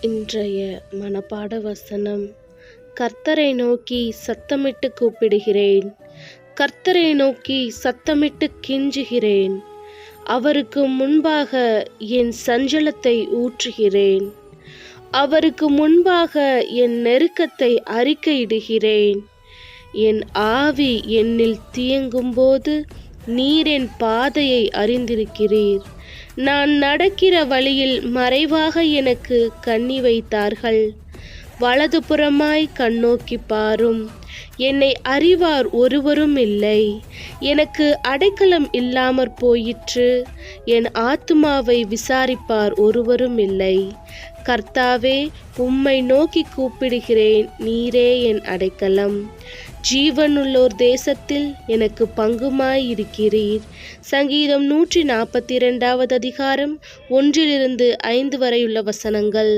இன்றைய மனப்பாட வசனம். கர்த்தரை நோக்கி சத்தமிட்டு கூப்பிடுகிறேன், கர்த்தரை நோக்கி சத்தமிட்டு கெஞ்சுகிறேன். அவருக்கு முன்பாக என் சஞ்சலத்தை ஊற்றுகிறேன், அவருக்கு முன்பாக என் நெருக்கத்தை அறிக்கையிடுகிறேன். என் ஆவி என்னில் தியங்கும்போது நீர் என் பாதையை அறிந்திருக்கிறீர். நான் நடக்கிற வழியில் மறைவாக எனக்கு கண்ணி வைத்தார்கள். வலதுபுறமாய் கண்ணோக்கி பாரும், என்னை அறிவார் ஒருவரும் இல்லை. எனக்கு அடைக்கலம் இல்லாமற் போயிற்று, என் ஆத்துமாவை விசாரிப்பார் ஒருவரும் இல்லை. கர்த்தாவே, உம்மை நோக்கி கூப்பிடுகிறேன், நீரே என் அடைக்கலம். ஜீவனுள்ளோர் தேசத்தில் எனக்கு பங்குமாய் இருக்கிறீர். சங்கீதம் 142 அதிகாரம் 1-5 வரையுள்ள வசனங்கள்.